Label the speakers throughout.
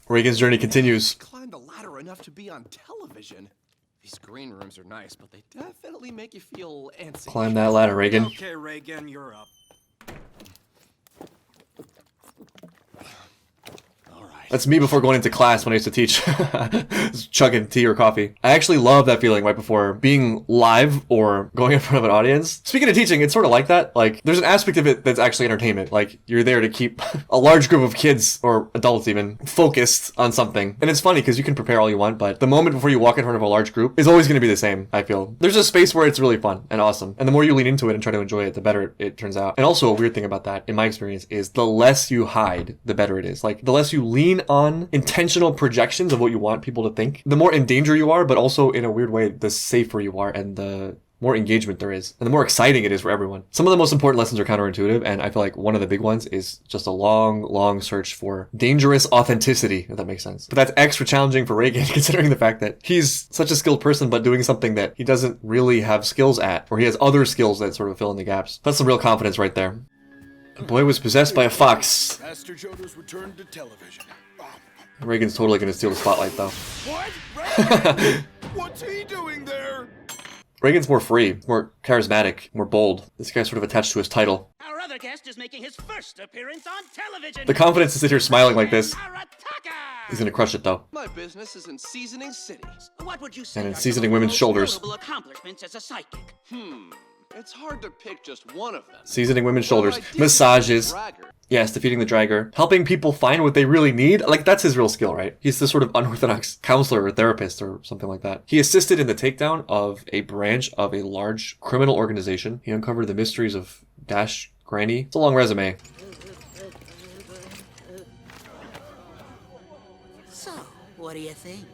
Speaker 1: Reigen's journey continues.
Speaker 2: Climb the ladder enough to be on television. These green rooms are nice, but they definitely make you feel antsy.
Speaker 1: Climb that ladder, Reigen.
Speaker 3: Okay, Reigen, you're up.
Speaker 1: That's me before going into class when I used to teach. Just chugging tea or coffee. I actually love that feeling right before being live or going in front of an audience. Speaking of teaching, it's sort of like that. Like, there's an aspect of it that's actually entertainment. Like, you're there to keep a large group of kids, or adults even, focused on something. And it's funny because you can prepare all you want, but the moment before you walk in front of a large group is always going to be the same, I feel. There's a space where it's really fun and awesome. And the more you lean into it and try to enjoy it, the better it turns out. And also, a weird thing about that, in my experience, is the less you hide, the better it is. Like, the less you lean on intentional projections of what you want people to think, the more in danger you are, but also in a weird way, the safer you are and the more engagement there is, and the more exciting it is for everyone. Some of the most important lessons are counterintuitive, and I feel like one of the big ones is just a long search for dangerous authenticity, if that makes sense. But that's extra challenging for Reigen, considering the fact that he's such a skilled person, but doing something that he doesn't really have skills at, or he has other skills that sort of fill in the gaps. That's some real confidence right there. The boy was possessed by a fox.
Speaker 4: Master Jodo's return to television.
Speaker 1: Reigen's totally gonna steal the spotlight, though.
Speaker 4: What? Reigen? What's he doing there?
Speaker 1: Reigen's more free, more charismatic, more bold. This guy's sort of attached to his title.
Speaker 5: Our other guest is making his first appearance on television.
Speaker 1: The confidence to sit here smiling like this.
Speaker 5: Arataka!
Speaker 1: He's gonna crush it, though.
Speaker 2: My business is in seasoning cities.
Speaker 5: What would you say
Speaker 1: And in
Speaker 5: are
Speaker 1: seasoning
Speaker 5: some of
Speaker 1: women's
Speaker 5: your
Speaker 1: shoulders.
Speaker 5: most notable accomplishments as a psychic?
Speaker 2: It's hard to pick just one of them.
Speaker 1: Seasoning women's
Speaker 2: Well,
Speaker 1: shoulders.
Speaker 2: I did
Speaker 1: Massages.
Speaker 2: defeat the Dragger.
Speaker 1: Yes, defeating the Dragger. Helping people find what they really need. Like, that's his real skill, right? He's this sort of unorthodox counselor or therapist or something like that. He assisted in the takedown of a branch of a large criminal organization. He uncovered the mysteries of Dash Granny. It's a long resume.
Speaker 5: So, what do you think?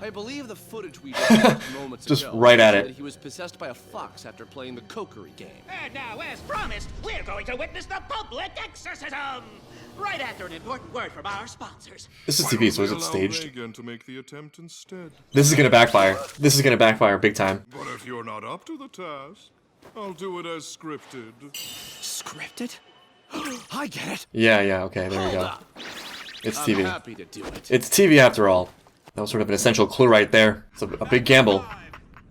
Speaker 2: I believe the footage we just watched moments
Speaker 1: Just
Speaker 2: ago
Speaker 1: right at
Speaker 2: said
Speaker 1: it.
Speaker 2: he was possessed by a fox after playing the Kokery game.
Speaker 5: And now, as promised, we're going to witness the public exorcism! Right after an important word from our sponsors.
Speaker 1: This is TV, so is it staged?
Speaker 4: Reigen to make the attempt instead.
Speaker 1: This is gonna backfire. This is gonna backfire big time.
Speaker 4: But if you're not up to the task, I'll do it as scripted.
Speaker 2: Scripted? I get it.
Speaker 1: Yeah, okay, there we go. It's
Speaker 2: I'm
Speaker 1: TV.
Speaker 2: happy to do it.
Speaker 1: It's TV after all. That was sort of an essential clue right there. It's a big gamble.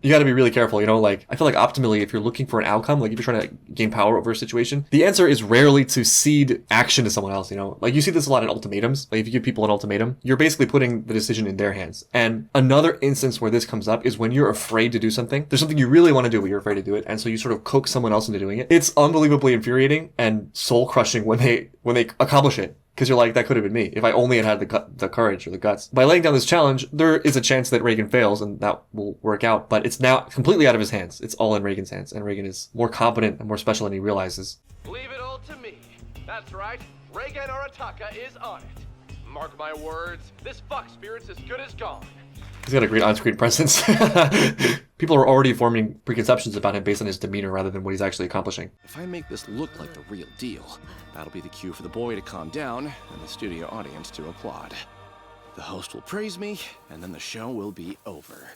Speaker 1: You gotta be really careful, you know, like, I feel like optimally, if you're looking for an outcome, like if you're trying to gain power over a situation, the answer is rarely to cede action to someone else, you know? Like, you see this a lot in ultimatums. Like, if you give people an ultimatum, you're basically putting the decision in their hands. And another instance where this comes up is when you're afraid to do something. There's something you really want to do, but you're afraid to do it, and so you sort of coax someone else into doing it. It's unbelievably infuriating and soul-crushing when they accomplish it. Because you're like, that could have been me, if I only had the courage or the guts. By laying down this challenge, there is a chance that Reigen fails, and that will work out, but it's now completely out of his hands. It's all in Reigen's hands, and Reigen is more competent and more special than he realizes.
Speaker 2: Leave it all to me. That's right. Reigen Arataka is on it. Mark my words, this fox spirit's as good as gone.
Speaker 1: He's got a great on-screen presence. People are already forming preconceptions about him based on his demeanor rather than what he's actually accomplishing.
Speaker 2: If I make this look like the real deal, that'll be the cue for the boy to calm down and the studio audience to applaud. The host will praise me, and then the show will be over.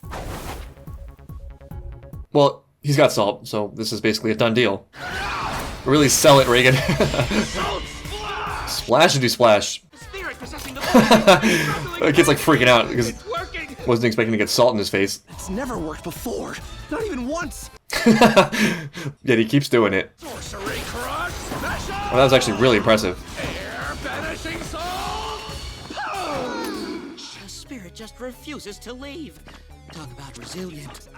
Speaker 1: Well, he's got salt, so this is basically a done deal. Really sell it, Reigen. Splash and do splash.
Speaker 5: The spirit possessing the
Speaker 1: The kid's like freaking out because
Speaker 5: It's working!
Speaker 1: wasn't expecting to get salt in his face.
Speaker 2: It's never worked before. Not even once.
Speaker 1: Yet he keeps doing it.
Speaker 2: Sorcery crush, smash
Speaker 1: Well, that was actually really impressive.
Speaker 2: air banishing soul.
Speaker 5: The spirit just refuses to leave. Talk about resilient.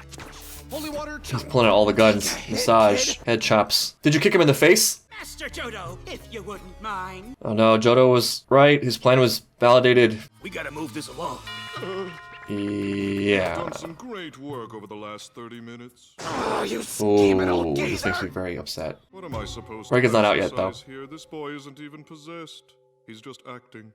Speaker 2: Holy water.
Speaker 1: He's pulling out all the guns. Massage, head chops. Did you kick him in the face?
Speaker 5: Master Jodo, if you wouldn't mind.
Speaker 1: Oh no, Jodo was right. His plan was validated.
Speaker 3: We gotta move this along.
Speaker 1: Yeah.
Speaker 4: Done some great work over the last 30 minutes.
Speaker 2: Oh, you
Speaker 1: Ooh,
Speaker 2: scheming old
Speaker 1: this makes
Speaker 2: geezer.
Speaker 1: me very upset.
Speaker 4: What am I supposed
Speaker 1: Reigen's
Speaker 4: to
Speaker 1: not out yet, though.
Speaker 4: exercise here? This boy isn't even possessed. He's just acting.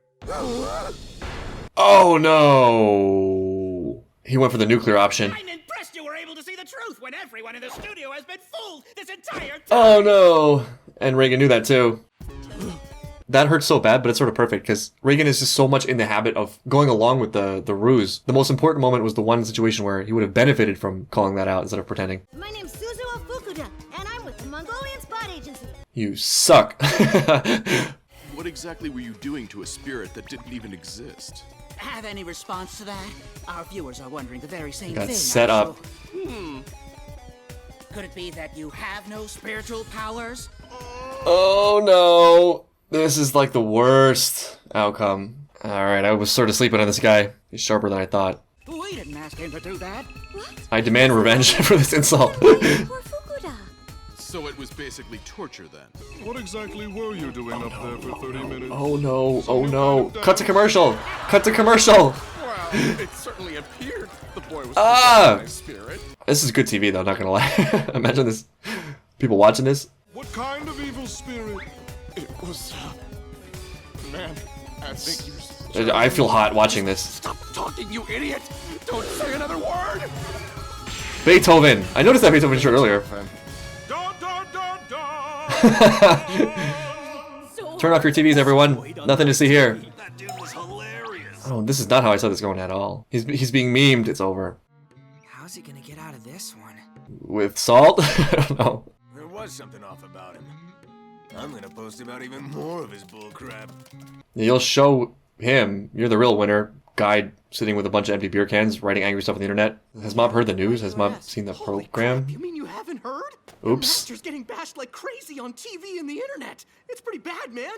Speaker 1: Oh no! He went for the nuclear option.
Speaker 5: I'm impressed you were able to see the truth when everyone in the studio has been fooled this entire time.
Speaker 1: Oh no! And Reigen knew that too. That hurts so bad, but it's sort of perfect because Reigen is just so much in the habit of going along with the ruse. The most important moment was the one situation where he would have benefited from calling that out instead of pretending.
Speaker 6: My name's Suzuo Fukuda, and I'm with the Mongolian Spot Agency.
Speaker 1: You suck.
Speaker 4: What exactly were you doing to a spirit that didn't even exist?
Speaker 5: Have any response to that? Our viewers are wondering the very same
Speaker 1: Got
Speaker 5: thing.
Speaker 1: set
Speaker 5: I'm
Speaker 1: up.
Speaker 5: sure. Could it be that you have no spiritual powers?
Speaker 1: Oh no. This is like the worst outcome. Alright, I was sort of sleeping on this guy. He's sharper than I thought.
Speaker 5: We didn't ask him to do that.
Speaker 6: What?
Speaker 1: I demand revenge for this insult.
Speaker 6: Poor Fukuda.
Speaker 4: So it was basically torture then. What exactly were you doing up there for 30 minutes?
Speaker 1: Oh no, oh no. Cut to commercial! Cut to commercial!
Speaker 2: Well, it certainly appeared the boy was
Speaker 1: Ah!
Speaker 2: possessed by a spirit.
Speaker 1: This is good TV though, not gonna lie. Imagine this. People watching this.
Speaker 4: What kind of evil spirit?
Speaker 2: It was, man, I think you're...
Speaker 1: I feel hot watching this.
Speaker 2: Stop talking, you idiot! Don't say another word!
Speaker 1: Beethoven! I noticed that Beethoven shirt earlier.
Speaker 4: Da da da da!
Speaker 1: Turn off your TVs, everyone. Nothing to see here.
Speaker 3: That dude was hilarious.
Speaker 1: Oh, this is not how I saw this going at all. He's being memed. It's over.
Speaker 3: How's he gonna get out of this one?
Speaker 1: With salt? I don't know.
Speaker 3: There was something off about him. I'm gonna post about even more of his bullcrap.
Speaker 1: You'll show him. You're the real winner. Guy sitting with a bunch of empty beer cans, writing angry stuff on the internet. Has Mom heard the news? Has Mom seen the
Speaker 2: Holy
Speaker 1: program?
Speaker 2: crap, you mean you haven't heard?
Speaker 1: Oops.
Speaker 2: The Master's getting bashed like crazy on TV and the internet. It's pretty bad, man.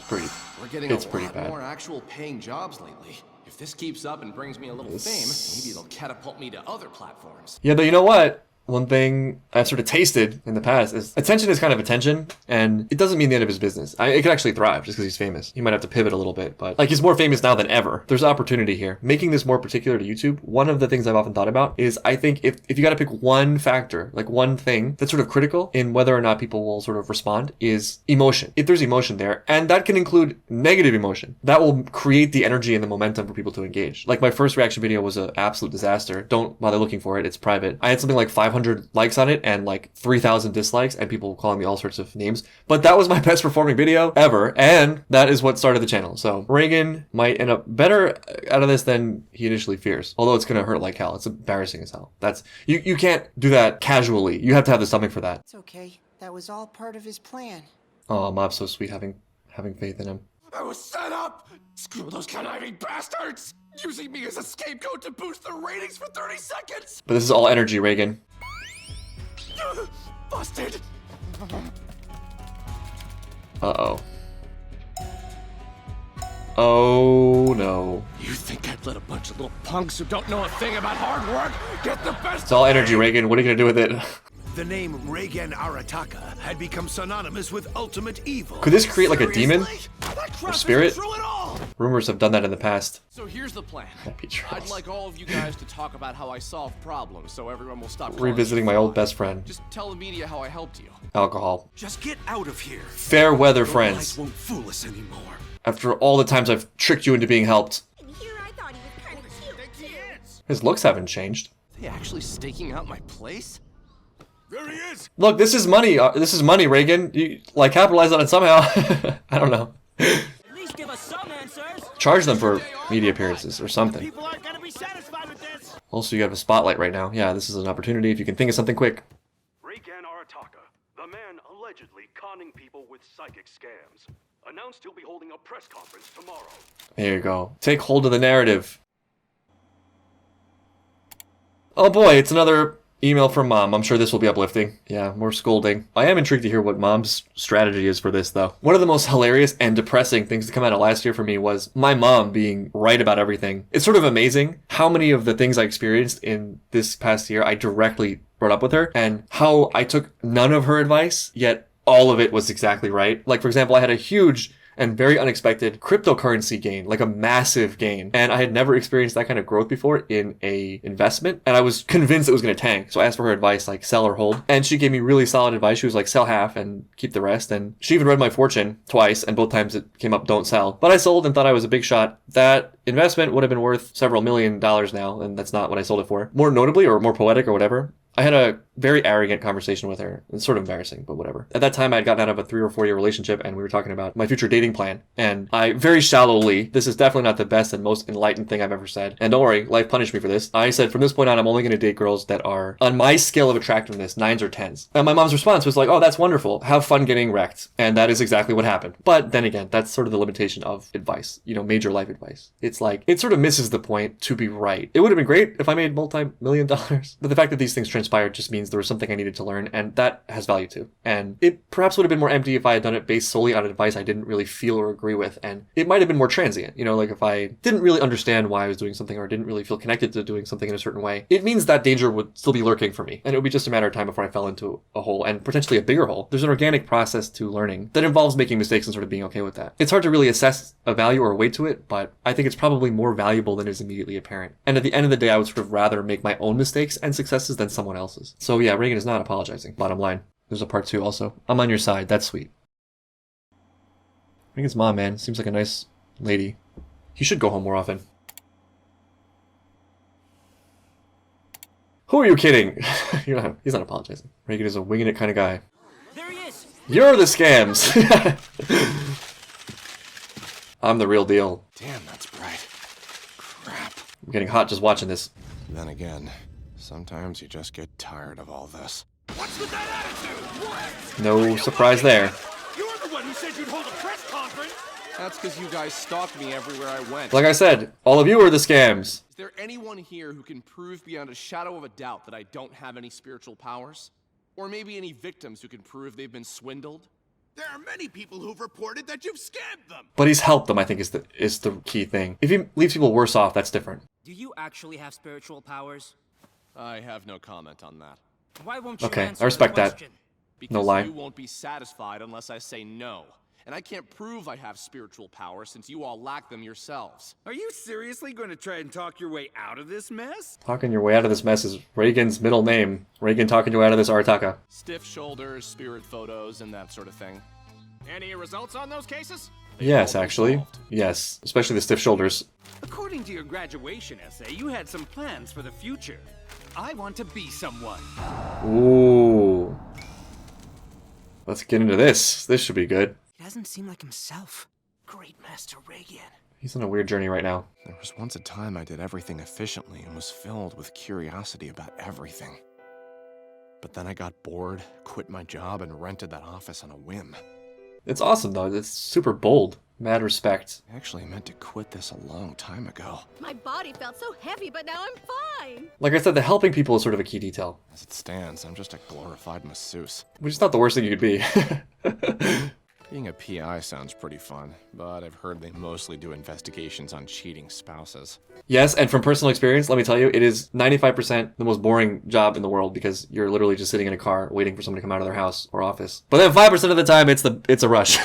Speaker 1: Pretty.
Speaker 2: We're getting
Speaker 1: It's
Speaker 2: a
Speaker 1: pretty
Speaker 2: lot
Speaker 1: bad.
Speaker 2: more actual paying jobs lately. If this keeps up and brings me a little fame, maybe it'll catapult me to other platforms.
Speaker 1: Yeah, but you know what? One thing I've sort of tasted in the past is attention is kind of attention, and it doesn't mean the end of his business. It could actually thrive just because he's famous. He might have to pivot a little bit, but like he's more famous now than ever. There's opportunity here. Making this more particular to YouTube, one of the things I've often thought about is I think if you got to pick one factor, like one thing that's sort of critical in whether or not people will sort of respond is emotion. If there's emotion there, and that can include negative emotion, that will create the energy and the momentum for people to engage. Like my first reaction video was an absolute disaster. Don't bother looking for it. It's private. I had something like 500 likes on it and like 3,000 dislikes and people calling me all sorts of names. But that was my best performing video ever, and that is what started the channel. So Reigen might end up better out of this than he initially fears. Although it's gonna hurt like hell. It's embarrassing as hell. That's you can't do that casually. You have to have the stomach for that.
Speaker 7: It's okay. That was all part of his plan.
Speaker 1: Oh, Mob's so sweet having faith in him.
Speaker 2: I was set up! Screw those conniving bastards! Using me as a scapegoat to boost their ratings for 30 seconds!
Speaker 1: But this is all energy, Reigen.
Speaker 2: Busted!
Speaker 1: Uh-oh. Oh no.
Speaker 2: You think I'd let a bunch of little punks who don't know a thing about hard work get the best?
Speaker 1: It's all energy, Reigen. What are you gonna do with it?
Speaker 3: The name Reigen Arataka had become synonymous with ultimate evil.
Speaker 1: Could this create like a demon?
Speaker 2: Seriously? That crap
Speaker 1: Or spirit?
Speaker 2: isn't true at all!
Speaker 1: Rumors have done that in the past.
Speaker 2: So here's the plan.
Speaker 1: Happy
Speaker 2: I'd
Speaker 1: Charles.
Speaker 2: like all of you guys to talk about how I solve problems so everyone will stop calling
Speaker 1: Revisiting
Speaker 2: me
Speaker 1: my old
Speaker 2: fraud.
Speaker 1: best friend.
Speaker 2: Just tell the media how I helped you.
Speaker 1: Alcohol.
Speaker 3: Just get out of here.
Speaker 1: Fair weather
Speaker 3: Your
Speaker 1: friends.
Speaker 3: lies won't fool us anymore.
Speaker 1: After all the times I've tricked you into being helped.
Speaker 6: And here I thought he was kind of cute, too.
Speaker 1: His looks haven't changed.
Speaker 2: Are they actually staking out my place?
Speaker 4: There he is!
Speaker 1: Look, this is money. This is money, Reigen. You like capitalize on it somehow. I don't know.
Speaker 5: At least give us some answers.
Speaker 1: Charge them for media appearances or something.
Speaker 5: People aren't gonna be satisfied with this.
Speaker 1: Also, you have a spotlight right now. Yeah, this is an opportunity if you can think of something quick.
Speaker 8: Reigen Arataka, the man allegedly conning people with psychic scams, announced he'll be holding a press conference tomorrow.
Speaker 1: There you go. Take hold of the narrative. Oh boy, it's another email from Mom. I'm sure this will be uplifting. Yeah, more scolding. I am intrigued to hear what Mom's strategy is for this, though. One of the most hilarious and depressing things to come out of last year for me was my mom being right about everything. It's sort of amazing how many of the things I experienced in this past year I directly brought up with her, and how I took none of her advice, yet all of it was exactly right. Like, for example, I had a huge and very unexpected cryptocurrency gain, like a massive gain. And I had never experienced that kind of growth before in a investment. And I was convinced it was going to tank. So I asked for her advice, like sell or hold. And she gave me really solid advice. She was like, sell half and keep the rest. And she even read my fortune twice. And both times it came up, don't sell. But I sold and thought I was a big shot. That investment would have been worth several $1 million now. And that's not what I sold it for. More notably, or more poetic or whatever, I had a very arrogant conversation with her. It's sort of embarrassing, but whatever. At that time, I had gotten out of a 3 or 4 year relationship, and we were talking about my future dating plan. And I very shallowly, this is definitely not the best and most enlightened thing I've ever said. And don't worry, life punished me for this. I said, from this point on, I'm only going to date girls that are on my scale of attractiveness, 9s or 10s. And my mom's response was like, oh, that's wonderful. Have fun getting wrecked. And that is exactly what happened. But then again, that's sort of the limitation of advice, you know, major life advice. It's like, it sort of misses the point to be right. It would have been great if I made multi-million dollars. But the fact that these things transpired just means there was something I needed to learn, and that has value too. And it perhaps would have been more empty if I had done it based solely on advice I didn't really feel or agree with. And it might have been more transient, you know, like if I didn't really understand why I was doing something or didn't really feel connected to doing something in a certain way, it means that danger would still be lurking for me. And it would be just a matter of time before I fell into a hole, and potentially a bigger hole. There's an organic process to learning that involves making mistakes and sort of being okay with that. It's hard to really assess a value or a weight to it, but I think it's probably more valuable than is immediately apparent. And at the end of the day, I would sort of rather make my own mistakes and successes than someone else's. So yeah, Reigen is not apologizing. Bottom line. There's a part 2 also. I'm on your side. That's sweet. Reigen's mom, man. Seems like a nice lady. He should go home more often. Who are you kidding? He's not apologizing. Reigen is a winging it kind of guy.
Speaker 5: There he is.
Speaker 1: You're the scams! I'm the real deal.
Speaker 2: Damn, that's bright. Crap.
Speaker 1: I'm getting hot just watching this.
Speaker 2: Then again, sometimes you just get tired of all this.
Speaker 5: What's with that attitude? What?
Speaker 1: No surprise there.
Speaker 5: You're the one who said you'd hold a press conference.
Speaker 2: That's because you guys stalked me everywhere I went.
Speaker 1: Like I said, all of you are the scams.
Speaker 2: Is there anyone here who can prove beyond a shadow of a doubt that I don't have any spiritual powers? Or maybe any victims who can prove they've been swindled?
Speaker 3: There are many people who've reported that you've scammed them.
Speaker 1: But he's helped them, I think, is the key thing. If he leaves people worse off, that's different.
Speaker 5: Do you actually have spiritual powers?
Speaker 2: I have no comment on that.
Speaker 5: Why won't you
Speaker 1: Okay,
Speaker 5: answer
Speaker 1: I respect
Speaker 5: the
Speaker 1: that.
Speaker 5: question?
Speaker 2: Because
Speaker 1: No lie.
Speaker 2: you won't be satisfied unless I say no. And I can't prove I have spiritual power since you all lack them yourselves.
Speaker 9: Are you seriously going to try and talk your way out of this mess?
Speaker 1: Talking your way out of this mess is Reigen's middle name. Reigen talking you out of this Arataka.
Speaker 2: Stiff shoulders, spirit photos, and that sort of thing.
Speaker 5: Any results on those cases?
Speaker 1: Yes, actually. Yes, especially the stiff shoulders.
Speaker 9: According to your graduation essay, you had some plans for the future. I want to be someone.
Speaker 1: Ooh. Let's get into this. This should be good.
Speaker 7: He doesn't seem like himself. Great Master Reigen.
Speaker 1: He's on a weird journey right now.
Speaker 2: There was once a time I did everything efficiently and was filled with curiosity about everything. But then I got bored, quit my job, and rented that office on a whim.
Speaker 1: It's awesome, though. It's super bold. Mad respect.
Speaker 2: I actually meant to quit this a long time ago.
Speaker 6: My body felt so heavy, but now I'm fine.
Speaker 1: Like I said, the helping people is sort of a key detail.
Speaker 2: As it stands, I'm just a glorified masseuse.
Speaker 1: Which is not the worst thing you could be.
Speaker 2: Being a PI sounds pretty fun, but I've heard they mostly do investigations on cheating spouses.
Speaker 1: Yes, and from personal experience, let me tell you, it is 95% the most boring job in the world because you're literally just sitting in a car waiting for someone to come out of their house or office. But then 5% of the time, it's a rush.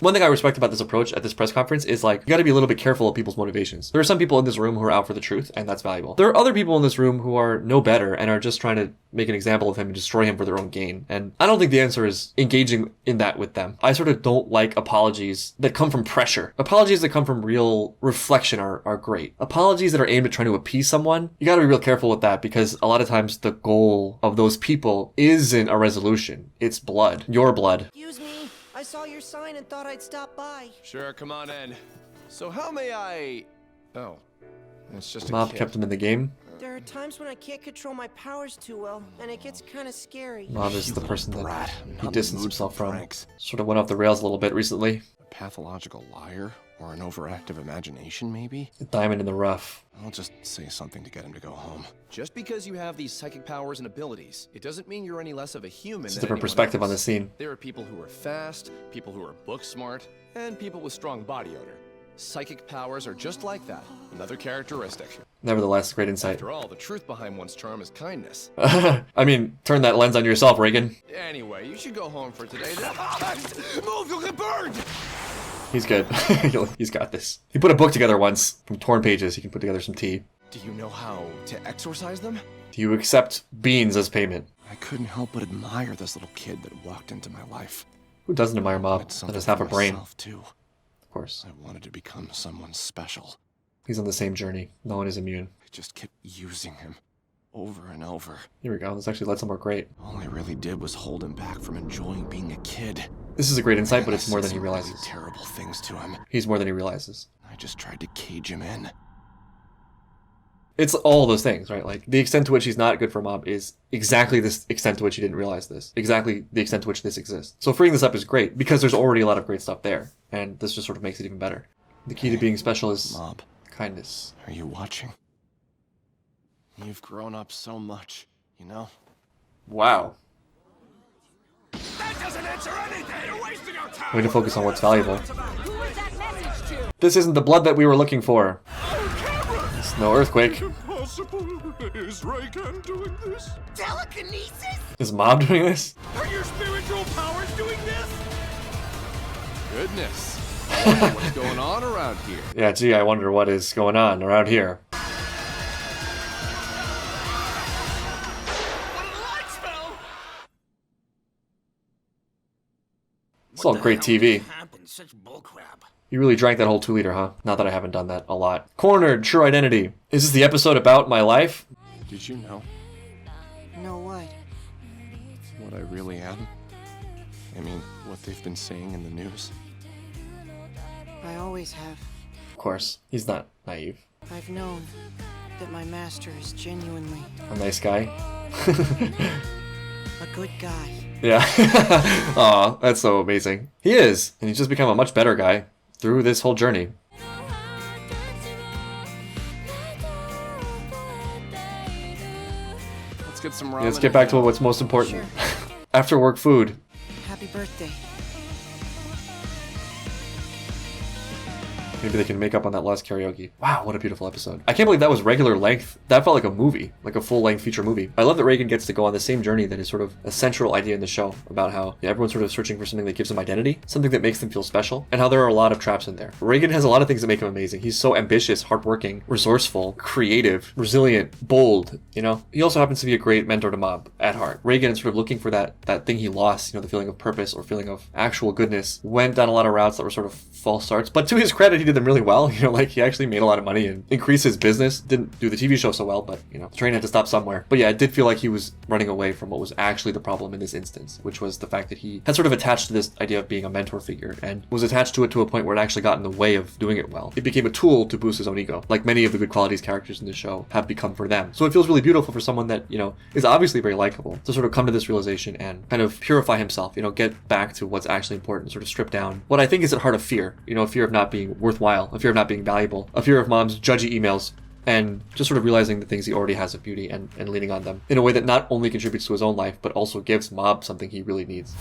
Speaker 1: One thing I respect about this approach at this press conference is like, you gotta be a little bit careful of people's motivations. There are some people in this room who are out for the truth, and that's valuable. There are other people in this room who are no better and are just trying to make an example of him and destroy him for their own gain. And I don't think the answer is engaging in that with them. I sort of don't like apologies that come from pressure. Apologies that come from real reflection are great. Apologies that are aimed at trying to appease someone, you gotta be real careful with that because a lot of times the goal of those people isn't a resolution. It's blood. Your blood.
Speaker 7: Excuse me. I saw your sign and thought I'd stop by.
Speaker 2: Sure, come on in. So how may I... Oh, it's just a
Speaker 1: Mob
Speaker 2: kid.
Speaker 1: kept him in the game.
Speaker 7: There are times when I can't control my powers too well, and it gets kind of scary.
Speaker 1: Mob is the person that
Speaker 2: brat. I'm
Speaker 1: he
Speaker 2: not in the
Speaker 1: distanced
Speaker 2: mood
Speaker 1: himself
Speaker 2: for
Speaker 1: from.
Speaker 2: pranks.
Speaker 1: Sort of went off the rails a little bit recently.
Speaker 2: A pathological liar? Or an overactive imagination, maybe?
Speaker 1: The diamond in the rough.
Speaker 2: I'll just say something to get him to go home. Just because you have these psychic powers and abilities, it doesn't mean you're any less of a human
Speaker 1: It's a
Speaker 2: than
Speaker 1: different
Speaker 2: anyone
Speaker 1: perspective on
Speaker 2: else.
Speaker 1: this scene.
Speaker 2: There are people who are fast, people who are book smart, and people with strong body odor. Psychic powers are just like that. Another characteristic.
Speaker 1: Nevertheless, great insight.
Speaker 2: After all, the truth behind one's charm is kindness.
Speaker 1: I mean, turn that lens on yourself, Reigen.
Speaker 2: Anyway, you should go home for today. Move, you'll get burned!
Speaker 1: He's good. He's got this. He put a book together once. From torn pages, he can put together some tea.
Speaker 2: Do you know how to exorcise them?
Speaker 1: Do you accept beans as payment?
Speaker 2: I couldn't help but admire this little kid that walked into my life.
Speaker 1: Who doesn't admire Mob
Speaker 2: It's
Speaker 1: that
Speaker 2: something
Speaker 1: has half a
Speaker 2: for
Speaker 1: brain?
Speaker 2: myself, too.
Speaker 1: Of course.
Speaker 2: I wanted to become someone special.
Speaker 1: He's on the same journey. No one is immune.
Speaker 2: I just kept using him. over and over.
Speaker 1: Here we go. This actually led somewhere great.
Speaker 2: All I really did was hold him back from enjoying being a kid.
Speaker 1: This is a great insight, but it's more
Speaker 2: I
Speaker 1: than
Speaker 2: said
Speaker 1: he
Speaker 2: some really
Speaker 1: realizes.
Speaker 2: terrible things to him.
Speaker 1: He's more than he realizes.
Speaker 2: I just tried to cage him in.
Speaker 1: It's all those things, right? Like, the extent to which he's not good for Mob is exactly this extent to which he didn't realize this. Exactly the extent to which this exists. So freeing this up is great, because there's already a lot of great stuff there. And this just sort of makes it even better. The key to being special is
Speaker 2: Mob,
Speaker 1: kindness.
Speaker 2: are you watching? You've grown up so much, you know?
Speaker 1: Wow.
Speaker 3: That doesn't answer anything! You're wasting our time!
Speaker 1: We need to focus on what's valuable. This isn't the blood that we were looking for. It's no earthquake.
Speaker 4: Impossible. Is Reigen doing this?
Speaker 7: Telekinesis?
Speaker 1: Is Mob doing this?
Speaker 3: Are your spiritual powers doing this?
Speaker 2: Goodness. I wonder what's going on around here?
Speaker 1: Yeah, gee, I wonder what is going on around here. It's all great TV.
Speaker 3: Such bullcrap.
Speaker 1: You really drank that whole 2 liter, huh? Not that I haven't done that a lot. Cornered, True Identity. Is this the episode about my life?
Speaker 2: Did you know
Speaker 7: No, what?
Speaker 2: what I really am? I mean, what they've been saying in the news?
Speaker 7: I always have.
Speaker 1: Of course, he's not naive.
Speaker 7: I've known that my master is genuinely
Speaker 1: A nice guy.
Speaker 7: a good guy.
Speaker 1: Yeah. Aw, that's so amazing. He is, and he's just become a much better guy through this whole journey.
Speaker 2: Let's get some ramen.
Speaker 1: Let's get back to what's most important. After work food.
Speaker 7: Happy birthday.
Speaker 1: Maybe they can make up on that lost karaoke. Wow, what a beautiful episode. I can't believe that was regular length. That felt like a movie, like a full-length feature movie. I love that Reigen gets to go on the same journey that is sort of a central idea in the show about how everyone's sort of searching for something that gives them identity, something that makes them feel special, and how there are a lot of traps in there. Reigen has a lot of things that make him amazing. He's so ambitious, hardworking, resourceful, creative, resilient, bold, you know? He also happens to be a great mentor to Mob at heart. Reigen is sort of looking for that thing he lost, you know, the feeling of purpose or feeling of actual goodness. Went down a lot of routes that were sort of false starts, but to his credit, he did them really well. You know, like, he actually made a lot of money and increased his business. Didn't do the TV show so well, but, you know, the train had to stop somewhere. But yeah, it did feel like he was running away from what was actually the problem in this instance, which was the fact that he had sort of attached to this idea of being a mentor figure and was attached to it to a point where it actually got in the way of doing it well. It became a tool to boost his own ego, like many of the good qualities characters in the show have become for them. So it feels really beautiful for someone that, you know, is obviously very likable to sort of come to this realization and kind of purify himself, you know, get back to what's actually important, sort of strip down what I think is at heart of fear, you know, a fear of not being worthwhile, a fear of not being valuable, a fear of Mom's judgy emails, and just sort of realizing the things he already has of beauty and leaning on them in a way that not only contributes to his own life, but also gives Mob something he really needs.